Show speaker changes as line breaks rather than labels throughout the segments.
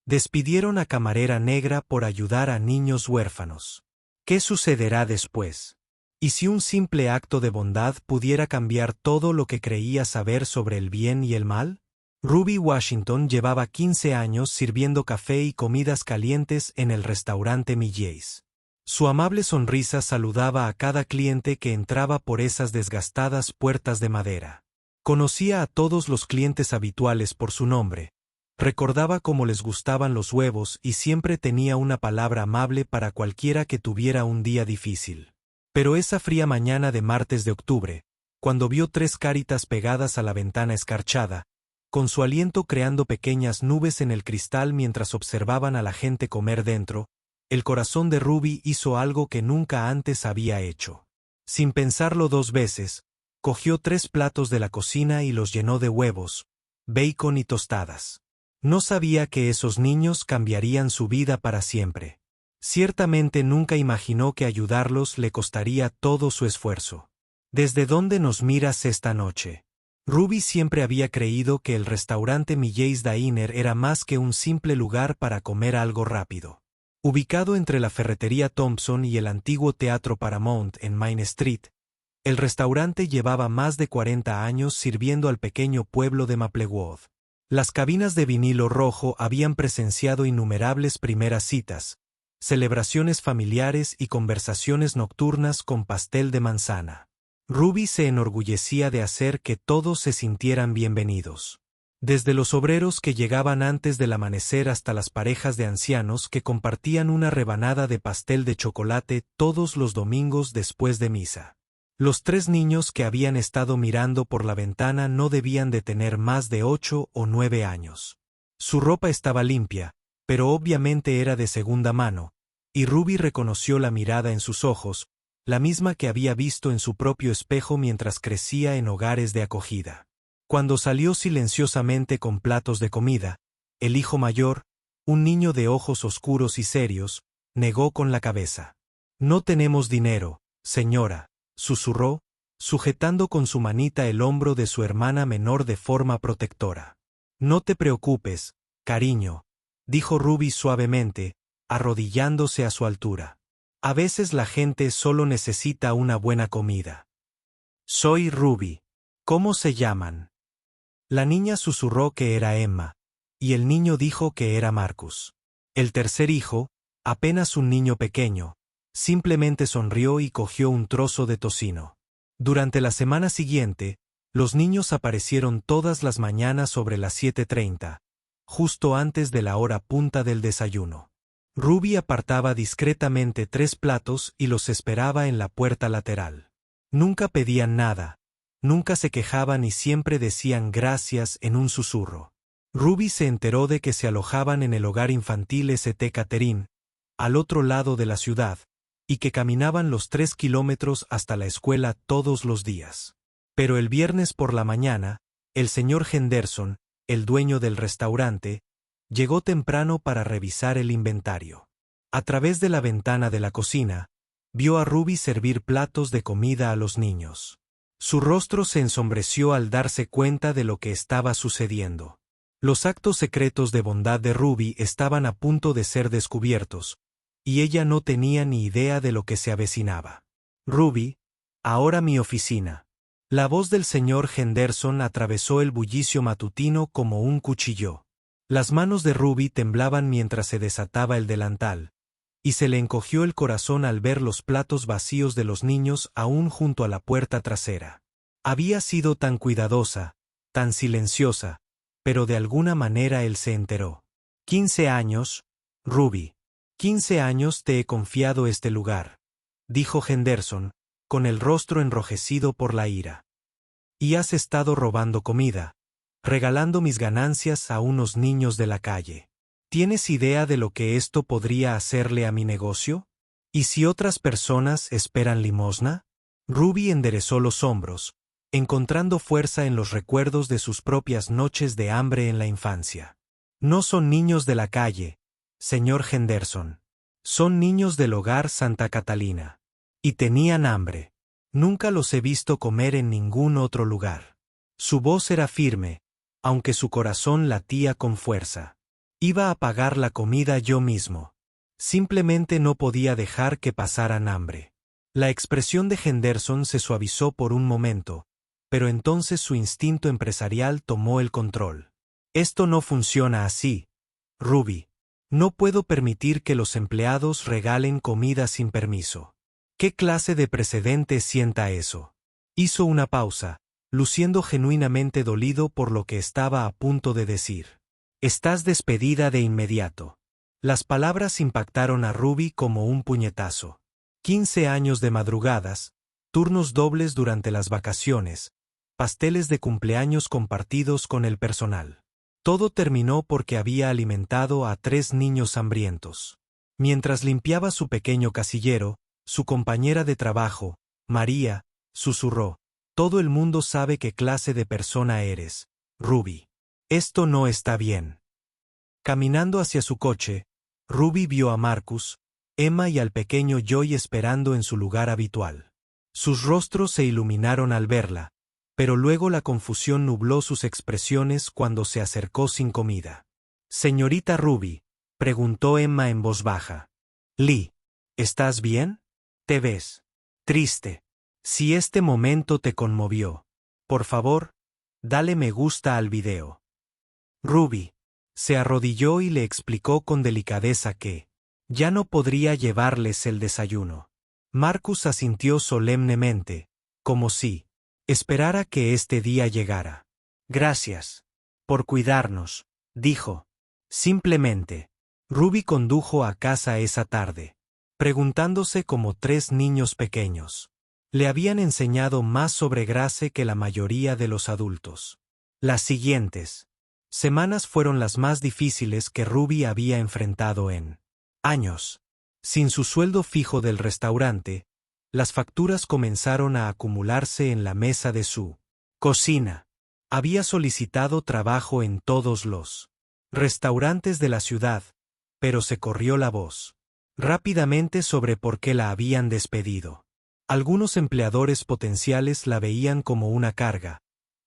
Despidieron a Camarera Negra por ayudar a niños huérfanos. ¿Qué sucederá después? ¿Y si un simple acto de bondad pudiera cambiar todo lo que creía saber sobre el bien y el mal? Ruby Washington llevaba 15 años sirviendo café y comidas calientes en el restaurante Millais. Su amable sonrisa saludaba a cada cliente que entraba por esas desgastadas puertas de madera. Conocía a todos los clientes habituales por su nombre. Recordaba cómo les gustaban los huevos y siempre tenía una palabra amable para cualquiera que tuviera un día difícil. Pero esa fría mañana de martes de octubre, cuando vio 3 caritas pegadas a la ventana escarchada, con su aliento creando pequeñas nubes en el cristal mientras observaban a la gente comer dentro, el corazón de Ruby hizo algo que nunca antes había hecho. Sin pensarlo 2 veces, cogió 3 platos de la cocina y los llenó de huevos, bacon y tostadas. No sabía que esos niños cambiarían su vida para siempre. Ciertamente nunca imaginó que ayudarlos le costaría todo su esfuerzo. ¿Desde dónde nos miras esta noche? Ruby siempre había creído que el restaurante Millais Diner era más que un simple lugar para comer algo rápido. Ubicado entre la ferretería Thompson y el antiguo teatro Paramount en Main Street, el restaurante llevaba más de 40 años sirviendo al pequeño pueblo de Maplewood. Las cabinas de vinilo rojo habían presenciado innumerables primeras citas, celebraciones familiares y conversaciones nocturnas con pastel de manzana. Ruby se enorgullecía de hacer que todos se sintieran bienvenidos. Desde los obreros que llegaban antes del amanecer hasta las parejas de ancianos que compartían una rebanada de pastel de chocolate todos los domingos después de misa. Los 3 niños que habían estado mirando por la ventana no debían de tener más de 8 o 9 años. Su ropa estaba limpia, pero obviamente era de segunda mano, y Ruby reconoció la mirada en sus ojos, la misma que había visto en su propio espejo mientras crecía en hogares de acogida. Cuando salió silenciosamente con platos de comida, el hijo mayor, un niño de ojos oscuros y serios, negó con la cabeza. «No tenemos dinero, señora», susurró, sujetando con su manita el hombro de su hermana menor de forma protectora. «No te preocupes, cariño», dijo Ruby suavemente, arrodillándose a su altura. «A veces la gente solo necesita una buena comida». «Soy Ruby. ¿Cómo se llaman?» La niña susurró que era Emma, y el niño dijo que era Marcus. El tercer hijo, apenas un niño pequeño, simplemente sonrió y cogió un trozo de tocino. Durante la semana siguiente, los niños aparecieron todas las mañanas sobre las 7:30, justo antes de la hora punta del desayuno. Ruby apartaba discretamente 3 platos y los esperaba en la puerta lateral. Nunca pedían nada, nunca se quejaban y siempre decían gracias en un susurro. Ruby se enteró de que se alojaban en el hogar infantil St. Catherine, al otro lado de la ciudad, y que caminaban los 3 kilómetros hasta la escuela todos los días. Pero el viernes por la mañana, el señor Henderson, el dueño del restaurante, llegó temprano para revisar el inventario. A través de la ventana de la cocina, vio a Ruby servir platos de comida a los niños. Su rostro se ensombreció al darse cuenta de lo que estaba sucediendo. Los actos secretos de bondad de Ruby estaban a punto de ser descubiertos, y ella no tenía ni idea de lo que se avecinaba. «Ruby, ahora mi oficina». La voz del señor Henderson atravesó el bullicio matutino como un cuchillo. Las manos de Ruby temblaban mientras se desataba el delantal, y se le encogió el corazón al ver los platos vacíos de los niños aún junto a la puerta trasera. Había sido tan cuidadosa, tan silenciosa, pero de alguna manera él se enteró. 15 años, Ruby. 15 años te he confiado este lugar, dijo Henderson, con el rostro enrojecido por la ira. Y has estado robando comida, regalando mis ganancias a unos niños de la calle. ¿Tienes idea de lo que esto podría hacerle a mi negocio? ¿Y si otras personas esperan limosna? Ruby enderezó los hombros, encontrando fuerza en los recuerdos de sus propias noches de hambre en la infancia. No son niños de la calle, señor Henderson. Son niños del hogar Santa Catalina. Y tenían hambre. Nunca los he visto comer en ningún otro lugar. Su voz era firme, aunque su corazón latía con fuerza. Iba a pagar la comida yo mismo. Simplemente no podía dejar que pasaran hambre. La expresión de Henderson se suavizó por un momento, pero entonces su instinto empresarial tomó el control. Esto no funciona así, Ruby. No puedo permitir que los empleados regalen comida sin permiso. ¿Qué clase de precedente sienta eso? Hizo una pausa, luciendo genuinamente dolido por lo que estaba a punto de decir. Estás despedida de inmediato. Las palabras impactaron a Ruby como un puñetazo. 15 años de madrugadas, turnos dobles durante las vacaciones, pasteles de cumpleaños compartidos con el personal. Todo terminó porque había alimentado a 3 niños hambrientos. Mientras limpiaba su pequeño casillero, su compañera de trabajo, María, susurró: «Todo el mundo sabe qué clase de persona eres, Ruby. Esto no está bien». Caminando hacia su coche, Ruby vio a Marcus, Emma y al pequeño Joy esperando en su lugar habitual. Sus rostros se iluminaron al verla, pero luego la confusión nubló sus expresiones cuando se acercó sin comida. «Señorita Ruby», preguntó Emma en voz baja. «Lee, ¿estás bien? Te ves triste. Si este momento te conmovió, por favor, dale me gusta al video». Ruby se arrodilló y le explicó con delicadeza que ya no podría llevarles el desayuno. Marcus asintió solemnemente, como si esperara que este día llegara. «Gracias por cuidarnos», dijo. Simplemente. Ruby condujo a casa esa tarde, preguntándose como 3 niños pequeños. Le habían enseñado más sobre Grace que la mayoría de los adultos. Las siguientes semanas fueron las más difíciles que Ruby había enfrentado en años. Sin su sueldo fijo del restaurante, las facturas comenzaron a acumularse en la mesa de su cocina. Había solicitado trabajo en todos los restaurantes de la ciudad, pero se corrió la voz rápidamente sobre por qué la habían despedido. Algunos empleadores potenciales la veían como una carga,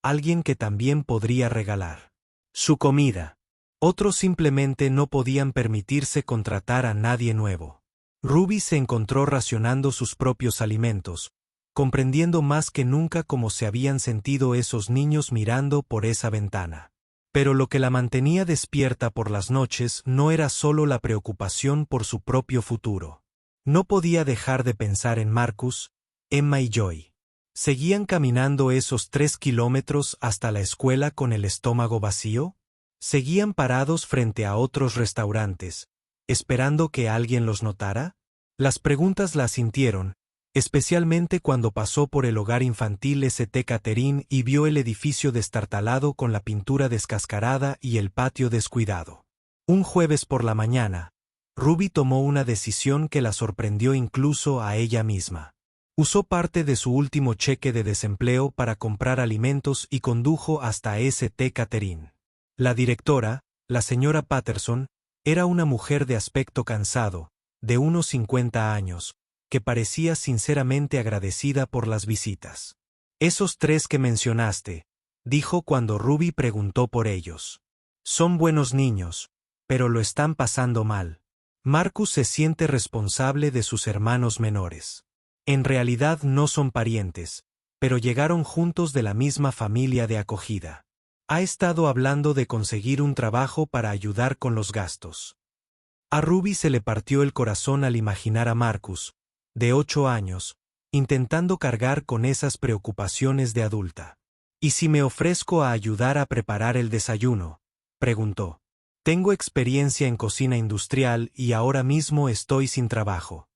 alguien que también podría regalar su comida. Otros simplemente no podían permitirse contratar a nadie nuevo. Ruby se encontró racionando sus propios alimentos, comprendiendo más que nunca cómo se habían sentido esos niños mirando por esa ventana. Pero lo que la mantenía despierta por las noches no era solo la preocupación por su propio futuro. No podía dejar de pensar en Marcus, Emma y Joy. ¿Seguían caminando esos 3 kilómetros hasta la escuela con el estómago vacío? ¿Seguían parados frente a otros restaurantes, esperando que alguien los notara? Las preguntas la asintieron, especialmente cuando pasó por el hogar infantil St. Catherine y vio el edificio destartalado con la pintura descascarada y el patio descuidado. Un jueves por la mañana, Ruby tomó una decisión que la sorprendió incluso a ella misma. Usó parte de su último cheque de desempleo para comprar alimentos y condujo hasta St. Catherine. La directora, la señora Patterson, era una mujer de aspecto cansado, de unos 50 años, que parecía sinceramente agradecida por las visitas. «Esos 3 que mencionaste», dijo cuando Ruby preguntó por ellos. «Son buenos niños, pero lo están pasando mal. Marcus se siente responsable de sus hermanos menores. En realidad no son parientes, pero llegaron juntos de la misma familia de acogida. Ha estado hablando de conseguir un trabajo para ayudar con los gastos». A Ruby se le partió el corazón al imaginar a Marcus, de 8 años, intentando cargar con esas preocupaciones de adulta. «¿Y si me ofrezco a ayudar a preparar el desayuno?», preguntó. «Tengo experiencia en cocina industrial y ahora mismo estoy sin trabajo».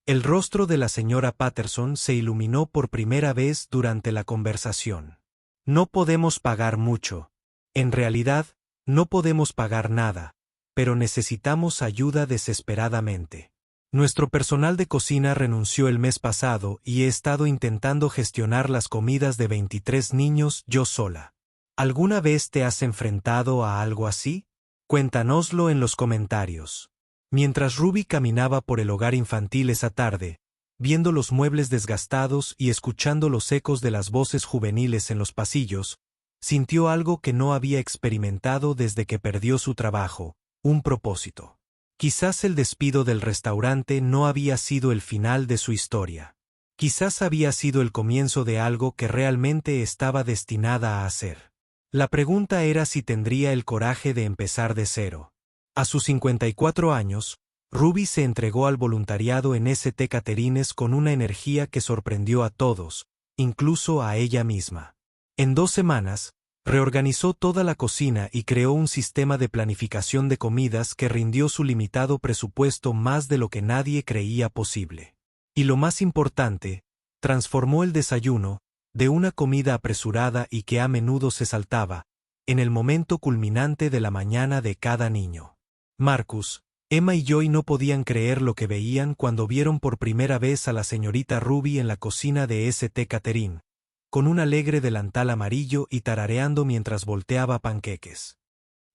El rostro de la señora Patterson se iluminó por primera vez durante la conversación. «No podemos pagar mucho. En realidad, no podemos pagar nada, pero necesitamos ayuda desesperadamente. Nuestro personal de cocina renunció el mes pasado y he estado intentando gestionar las comidas de 23 niños yo sola. ¿Alguna vez te has enfrentado a algo así? Cuéntanoslo en los comentarios». Mientras Ruby caminaba por el hogar infantil esa tarde, viendo los muebles desgastados y escuchando los ecos de las voces juveniles en los pasillos, sintió algo que no había experimentado desde que perdió su trabajo: un propósito. Quizás el despido del restaurante no había sido el final de su historia. Quizás había sido el comienzo de algo que realmente estaba destinada a hacer. La pregunta era si tendría el coraje de empezar de cero. A sus 54 años, Ruby se entregó al voluntariado en St. Catharines con una energía que sorprendió a todos, incluso a ella misma. En 2 semanas, reorganizó toda la cocina y creó un sistema de planificación de comidas que rindió su limitado presupuesto más de lo que nadie creía posible. Y lo más importante, transformó el desayuno, de una comida apresurada y que a menudo se saltaba, en el momento culminante de la mañana de cada niño. Marcus, Emma y Joy no podían creer lo que veían cuando vieron por primera vez a la señorita Ruby en la cocina de St. Catherine, con un alegre delantal amarillo y tarareando mientras volteaba panqueques.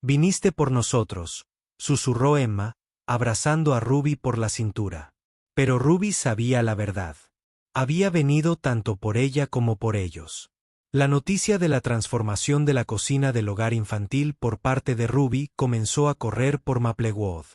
«Viniste por nosotros», susurró Emma, abrazando a Ruby por la cintura. Pero Ruby sabía la verdad. Había venido tanto por ella como por ellos. La noticia de la transformación de la cocina del hogar infantil por parte de Ruby comenzó a correr por Maplewood.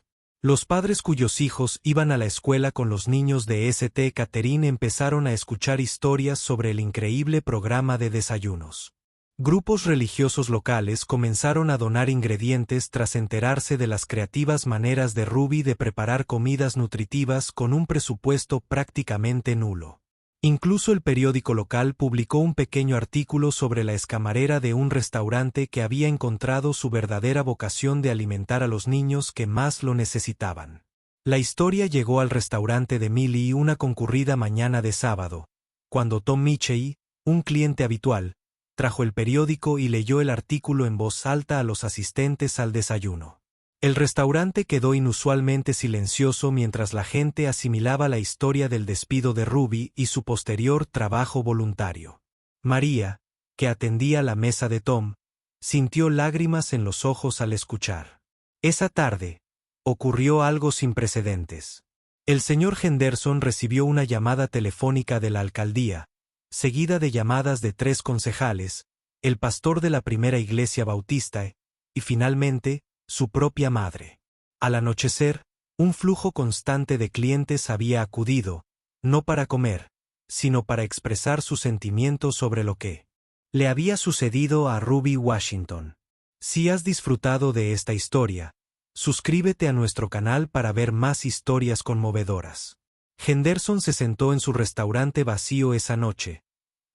Los padres cuyos hijos iban a la escuela con los niños de St. Catherine empezaron a escuchar historias sobre el increíble programa de desayunos. Grupos religiosos locales comenzaron a donar ingredientes tras enterarse de las creativas maneras de Ruby de preparar comidas nutritivas con un presupuesto prácticamente nulo. Incluso el periódico local publicó un pequeño artículo sobre la excamarera de un restaurante que había encontrado su verdadera vocación de alimentar a los niños que más lo necesitaban. La historia llegó al restaurante de Millie una concurrida mañana de sábado, cuando Tom Mitchell, un cliente habitual, trajo el periódico y leyó el artículo en voz alta a los asistentes al desayuno. El restaurante quedó inusualmente silencioso mientras la gente asimilaba la historia del despido de Ruby y su posterior trabajo voluntario. María, que atendía la mesa de Tom, sintió lágrimas en los ojos al escuchar. Esa tarde, ocurrió algo sin precedentes. El señor Henderson recibió una llamada telefónica de la alcaldía, seguida de llamadas de 3 concejales, el pastor de la primera iglesia bautista y, finalmente, su propia madre. Al anochecer, un flujo constante de clientes había acudido, no para comer, sino para expresar sus sentimientos sobre lo que le había sucedido a Ruby Washington. Si has disfrutado de esta historia, suscríbete a nuestro canal para ver más historias conmovedoras. Henderson se sentó en su restaurante vacío esa noche,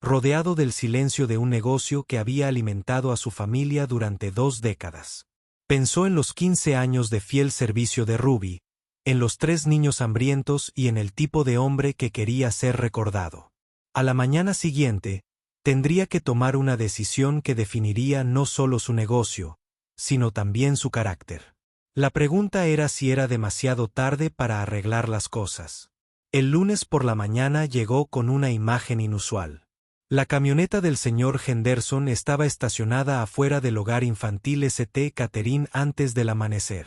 rodeado del silencio de un negocio que había alimentado a su familia durante 2 décadas. Pensó en los 15 años de fiel servicio de Ruby, en los 3 niños hambrientos y en el tipo de hombre que quería ser recordado. A la mañana siguiente, tendría que tomar una decisión que definiría no solo su negocio, sino también su carácter. La pregunta era si era demasiado tarde para arreglar las cosas. El lunes por la mañana llegó con una imagen inusual. La camioneta del señor Henderson estaba estacionada afuera del hogar infantil St. Catherine antes del amanecer.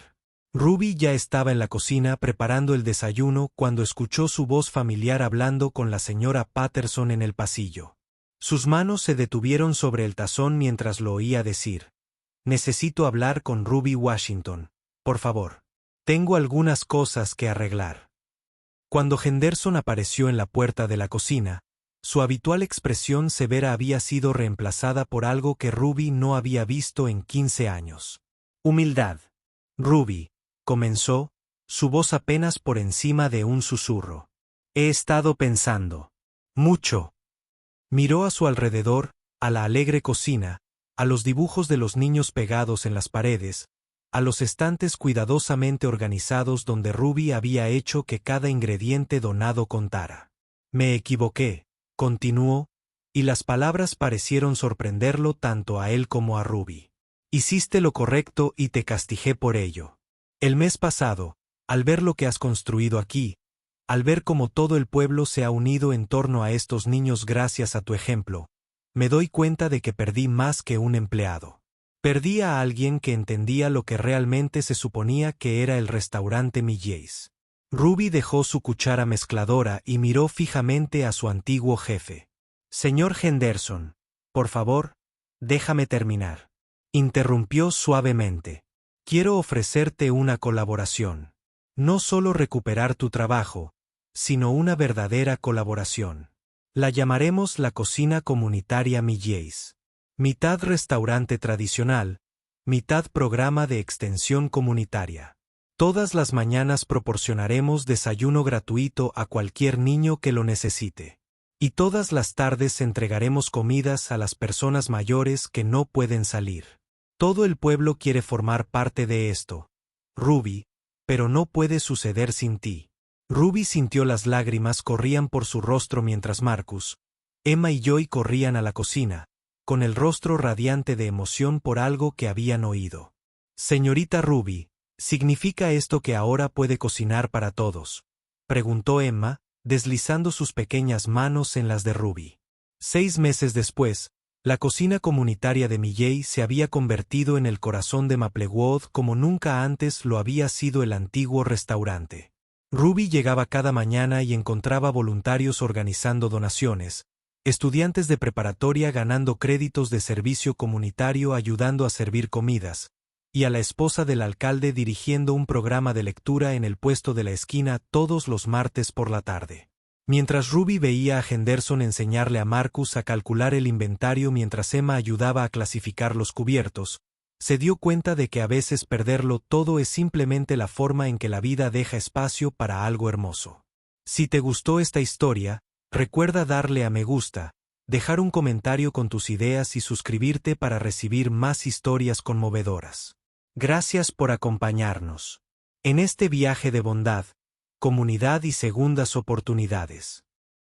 Ruby ya estaba en la cocina preparando el desayuno cuando escuchó su voz familiar hablando con la señora Patterson en el pasillo. Sus manos se detuvieron sobre el tazón mientras lo oía decir: «Necesito hablar con Ruby Washington, por favor. Tengo algunas cosas que arreglar». Cuando Henderson apareció en la puerta de la cocina, su habitual expresión severa había sido reemplazada por algo que Ruby no había visto en 15 años. Humildad. «Ruby», comenzó, su voz apenas por encima de un susurro. «He estado pensando. Mucho». Miró a su alrededor, a la alegre cocina, a los dibujos de los niños pegados en las paredes, a los estantes cuidadosamente organizados donde Ruby había hecho que cada ingrediente donado contara. «Me equivoqué», continuó, y las palabras parecieron sorprenderlo tanto a él como a Ruby. «Hiciste lo correcto y te castigué por ello. El mes pasado, al ver lo que has construido aquí, al ver cómo todo el pueblo se ha unido en torno a estos niños gracias a tu ejemplo, me doy cuenta de que perdí más que un empleado. Perdí a alguien que entendía lo que realmente se suponía que era el restaurante Millais». Ruby dejó su cuchara mezcladora y miró fijamente a su antiguo jefe. «Señor Henderson, por favor, déjame terminar», interrumpió suavemente. Quiero ofrecerte una colaboración. No solo recuperar tu trabajo, sino una verdadera colaboración. La llamaremos la cocina comunitaria Millais. Mitad restaurante tradicional, mitad programa de extensión comunitaria. Todas las mañanas proporcionaremos desayuno gratuito a cualquier niño que lo necesite. Y todas las tardes entregaremos comidas a las personas mayores que no pueden salir. Todo el pueblo quiere formar parte de esto, Ruby, pero no puede suceder sin ti. Ruby sintió las lágrimas corrían por su rostro mientras Marcus, Emma y Joy corrían a la cocina, con el rostro radiante de emoción por algo que habían oído. Señorita Ruby, ¿significa esto que ahora puede cocinar para todos?, preguntó Emma, deslizando sus pequeñas manos en las de Ruby. 6 meses después, la cocina comunitaria de Millais se había convertido en el corazón de Maplewood como nunca antes lo había sido el antiguo restaurante. Ruby llegaba cada mañana y encontraba voluntarios organizando donaciones, estudiantes de preparatoria ganando créditos de servicio comunitario ayudando a servir comidas, y a la esposa del alcalde dirigiendo un programa de lectura en el puesto de la esquina todos los martes por la tarde. Mientras Ruby veía a Henderson enseñarle a Marcus a calcular el inventario mientras Emma ayudaba a clasificar los cubiertos, se dio cuenta de que a veces perderlo todo es simplemente la forma en que la vida deja espacio para algo hermoso. Si te gustó esta historia, recuerda darle a me gusta, dejar un comentario con tus ideas y suscribirte para recibir más historias conmovedoras. Gracias por acompañarnos en este viaje de bondad, comunidad y segundas oportunidades.